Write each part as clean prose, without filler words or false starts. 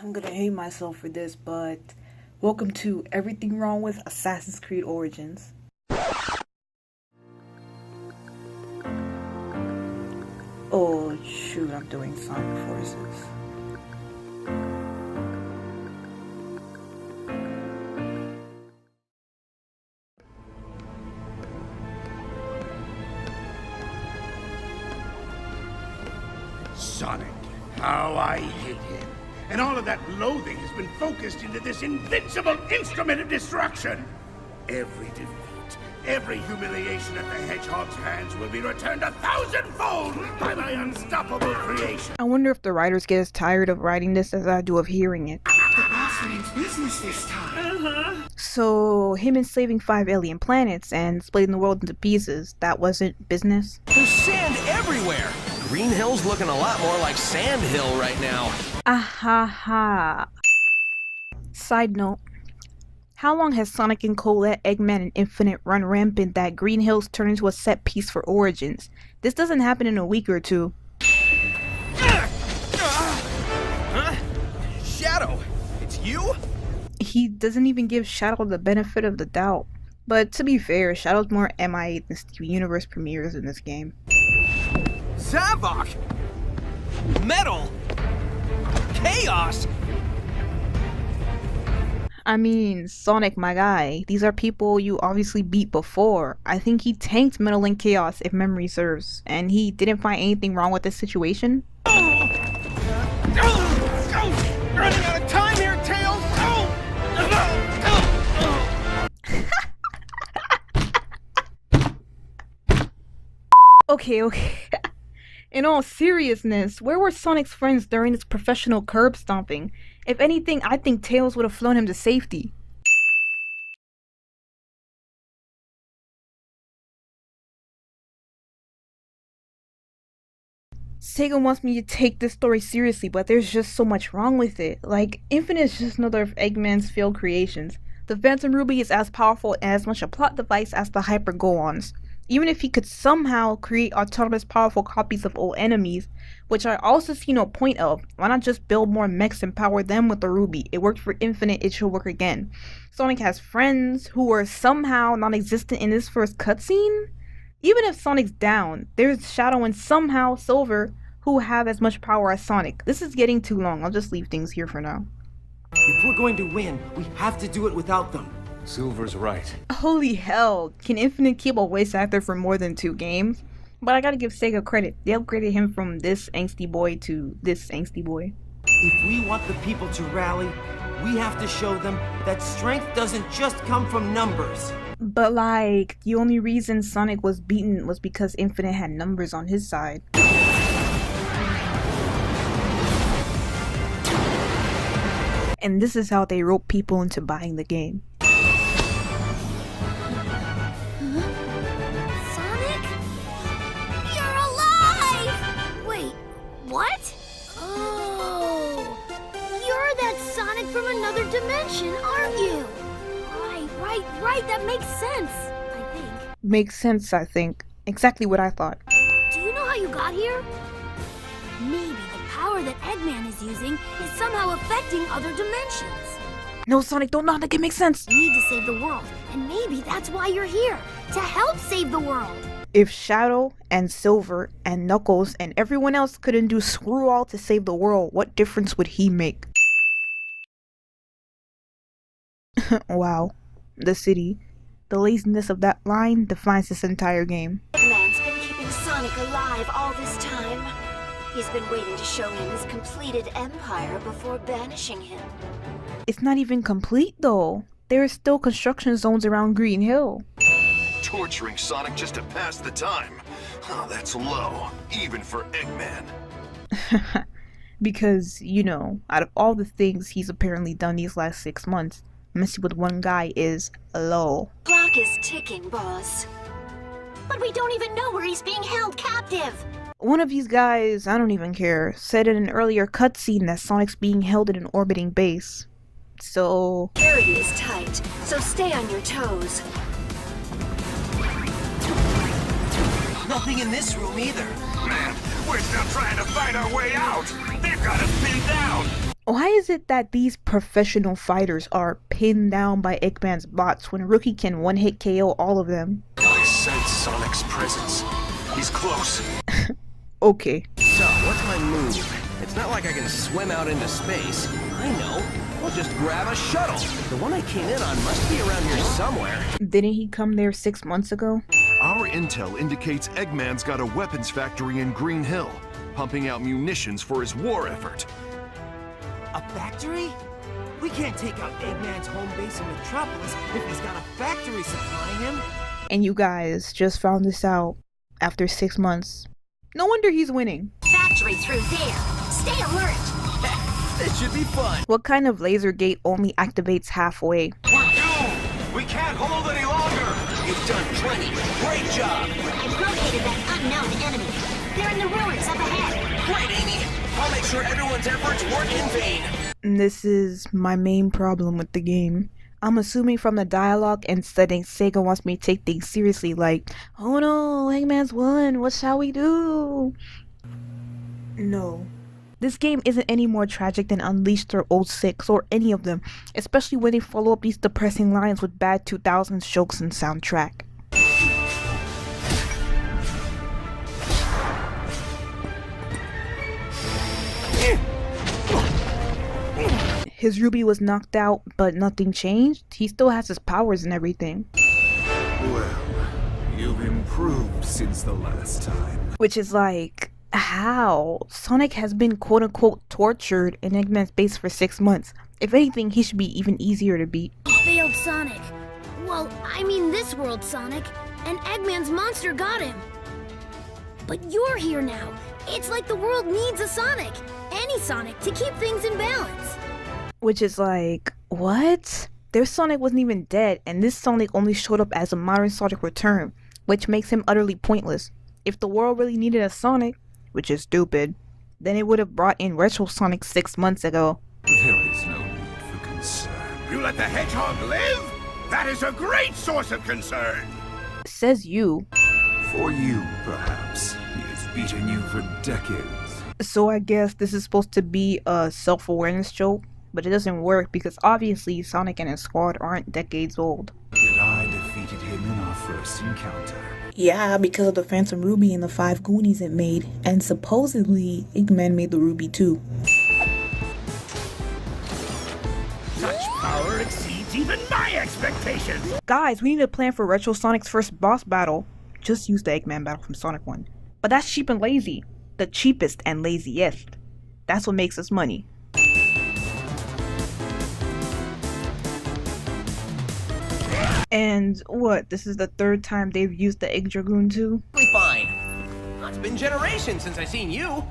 I'm gonna hate myself for this, but welcome to Everything Wrong with Assassin's Creed Origins. Oh shoot, I'm doing Sonic Forces. Sonic, how I hate him. And all of that loathing has been focused into this invincible instrument of destruction. Every defeat, every humiliation at the Hedgehog's hands will be returned 1,000-fold by my unstoppable creation. I wonder if the writers get as tired of writing this as I do of hearing it. The boss means business this time. So, him enslaving 5 alien planets and splitting the world into pieces, that wasn't business? There's sand everywhere! Green Hill's looking a lot more like Sand Hill right now. Ahaha. Side note. How long has Sonic and Colette, Eggman, and Infinite run rampant that Green Hills turned into a set piece for Origins? This doesn't happen in a week or two. Huh? Shadow, it's you? He doesn't even give Shadow the benefit of the doubt. But to be fair, Shadow's more MIA than Steven Universe premieres in this game. Zavok! Metal! Chaos! I mean, Sonic, my guy, these are people you obviously beat before. I think he tanked Metal and Chaos if memory serves, and he didn't find anything wrong with this situation. Running out of time here, Tails! Okay. In all seriousness, where were Sonic's friends during this professional curb stomping? If anything, I think Tails would have flown him to safety. Sega wants me to take this story seriously, but there's just so much wrong with it. Like, Infinite is just another of Eggman's failed creations. The Phantom Ruby is as powerful and as much a plot device as the Hyper Goons. Even if he could somehow create autonomous powerful copies of old enemies, which I also see no point of, why not just build more mechs and power them with the Ruby? It worked for Infinite, it should work again. Sonic has friends who were somehow non-existent in this first cutscene? Even if Sonic's down, there's Shadow and somehow Silver who have as much power as Sonic. This is getting too long, I'll just leave things here for now. If we're going to win, we have to do it without them. Silver's right. Holy hell, can Infinite keep a voice actor for more than 2 games? But I gotta give Sega credit, they upgraded him from this angsty boy to this angsty boy. If we want the people to rally, we have to show them that strength doesn't just come from numbers. But like, the only reason Sonic was beaten was because Infinite had numbers on his side. And this is how they rope people into buying the game. Sonic? You're alive! Wait, what? Oh, you're that Sonic from another dimension, aren't you? Right, that makes sense, I think. Makes sense, I think. Exactly what I thought. Do you know how you got here? Maybe the power that Eggman is using is somehow affecting other dimensions. No, Sonic, don't knock, it makes sense! You need to save the world, and maybe that's why you're here, to help save the world. If Shadow and Silver and Knuckles and everyone else couldn't do screw all to save the world, what difference would he make? Wow. The city. The laziness of that line defines this entire game. Eggman's been keeping Sonic alive all this time. He's been waiting to show him his completed empire before banishing him. It's not even complete though. There are still construction zones around Green Hill. Torturing Sonic just to pass the time. Oh, that's low, even for Eggman. Because, you know, out of all the things he's apparently done these last 6 months, messing with one guy is low. Clock is ticking, boss. But we don't even know where he's being held captive. One of these guys, I don't even care, said in an earlier cutscene that Sonic's being held in an orbiting base. So... Security is tight, so stay on your toes. Nothing in this room either. Man, we're still trying to fight our way out. They've got us pinned down. Why is it that these professional fighters are pinned down by Eggman's bots when Rookie can one-hit KO all of them? I sense Sonic's presence. He's close. Okay. So, what's my move? It's not like I can swim out into space. I know. I'll just grab a shuttle. The one I came in on must be around here somewhere. Didn't he come there 6 months ago? Our intel indicates Eggman's got a weapons factory in Green Hill, pumping out munitions for his war effort. A factory? We can't take out Eggman's home base in Metropolis if he's got a factory supplying him. And you guys just found this out after 6 months. No wonder he's winning. Factory through there. Stay alert. This should be fun. What kind of laser gate only activates halfway? We're doomed! We can't hold any longer! You've done plenty. Great job. I've located that unknown enemy. They're in the ruins up ahead. Great, Amy. I'll make sure everyone's efforts weren't in vain. And this is my main problem with the game. I'm assuming from the dialogue and setting, Sega wants me to take things seriously, like, oh no, Eggman's won, what shall we do? No. This game isn't any more tragic than Unleashed or 06 or any of them, especially when they follow up these depressing lines with bad 2000s jokes and soundtrack. His Ruby was knocked out, but nothing changed. He still has his powers and everything. Well, you've improved since the last time. Which is like, how? Sonic has been quote-unquote tortured in Eggman's base for 6 months. If anything, he should be even easier to beat. Failed Sonic. Well, I mean this world Sonic. And Eggman's monster got him. But you're here now. It's like the world needs a Sonic. Any Sonic to keep things in balance. Which is like, what? Their Sonic wasn't even dead, and this Sonic only showed up as a modern Sonic Return, which makes him utterly pointless. If the world really needed a Sonic, which is stupid, then it would have brought in Retro Sonic 6 months ago. There is no need for concern. You let the hedgehog live? That is a great source of concern! Says you. For you, perhaps. He has beaten you for decades. So I guess this is supposed to be a self-awareness joke, but it doesn't work because obviously Sonic and his squad aren't decades old. Yet I defeated him in our first encounter. Yeah, because of the Phantom Ruby and the 5 Goonies it made, and supposedly Eggman made the Ruby too. Such power exceeds even my expectations! Guys, we need a plan for Retro Sonic's first boss battle. Just use the Eggman battle from Sonic 1. But that's cheap and lazy. The cheapest and laziest. That's what makes us money. And what, this is the 3rd time they've used the Egg Dragoon too? Fine. It's been generations since I seen you.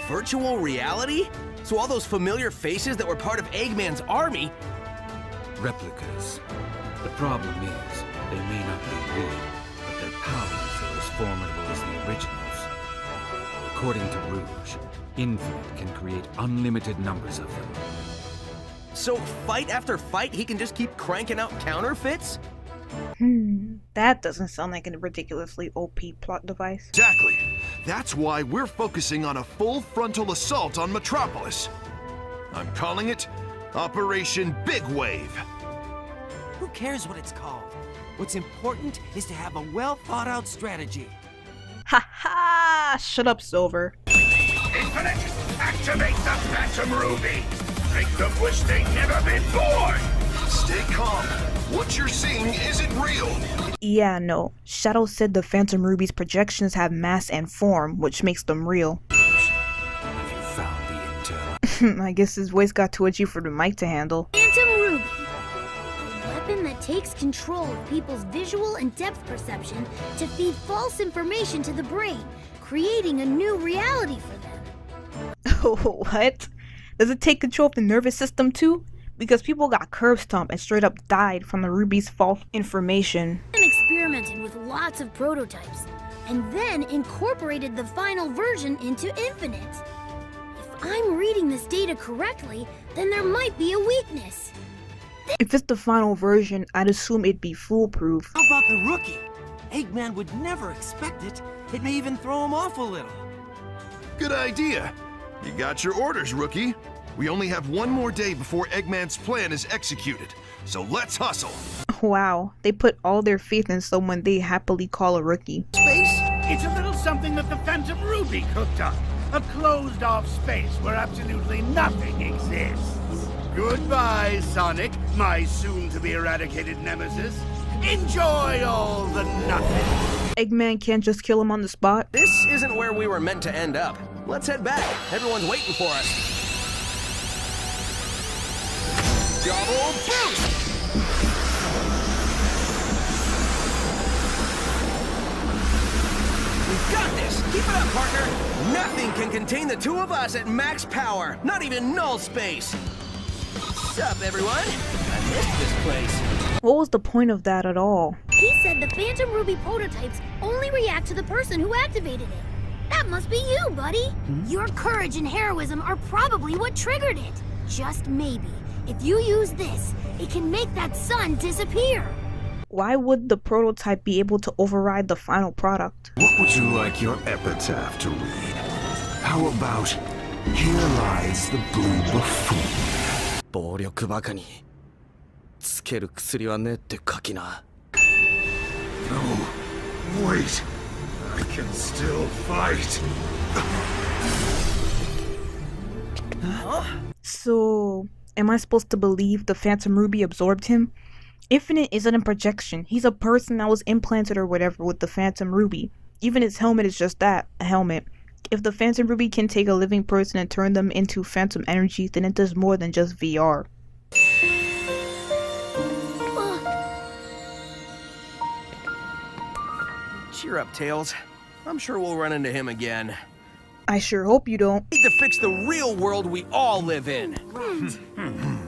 Virtual reality? So all those familiar faces that were part of Eggman's army? Replicas. The problem is, they may not be real, but their powers are as formidable as the originals. According to Rouge, Infinite can create unlimited numbers of them. So fight after fight, he can just keep cranking out counterfeits? That doesn't sound like a ridiculously OP plot device. Exactly. That's why we're focusing on a full frontal assault on Metropolis. I'm calling it Operation Big Wave. Who cares what it's called? What's important is to have a well-thought-out strategy. Ha ha! Shut up, Silver. Infinite, activate the Phantom Ruby! Make them wish they'd never been born! Stay calm. What you're seeing isn't real. Yeah, no. Shadow said the Phantom Ruby's projections have mass and form, which makes them real. Have you found the intel? I guess his voice got too itchy for the mic to handle. Phantom Ruby. A weapon that takes control of people's visual and depth perception to feed false information to the brain, creating a new reality for them. What? Does it take control of the nervous system too? Because people got curb stomped and straight up died from the Ruby's false information. And experimented with lots of prototypes, and then incorporated the final version into Infinite. If I'm reading this data correctly, then there might be a weakness. If it's the final version, I'd assume it'd be foolproof. How about the rookie? Eggman would never expect it. It may even throw him off a little. Good idea. You got your orders, rookie. We only have one more day before Eggman's plan is executed, so let's hustle. Wow, they put all their faith in someone they happily call a rookie. Space? It's a little something that the Phantom Ruby cooked up. A closed-off space where absolutely nothing exists. Goodbye, Sonic, my soon-to-be eradicated nemesis. Enjoy all the nothing. Eggman can't just kill him on the spot. This isn't where we were meant to end up. Let's head back. Everyone's waiting for us. Double boost! We've got this! Keep it up, partner! Nothing can contain the two of us at max power, not even null space! What's up, everyone? I missed this place. What was the point of that at all? He said the Phantom Ruby prototypes only react to the person who activated it. That must be you, buddy. Your courage and heroism are probably what triggered it. Just maybe, if you use this, it can make that sun disappear. Why would the prototype be able to override the final product? What would you like your epitaph to read? How about, here lies the blue buffoon. 暴力バカにつける薬はねって書きな。 No, wait. I can still fight. So, am I supposed to believe the Phantom Ruby absorbed him? Infinite isn't a projection. He's a person that was implanted or whatever with the Phantom Ruby. Even his helmet is just that, a helmet. If the Phantom Ruby can take a living person and turn them into phantom energy, then it does more than just VR. Cheer up, Tails. I'm sure we'll run into him again. I sure hope you don't. Need to fix the real world we all live in. Right.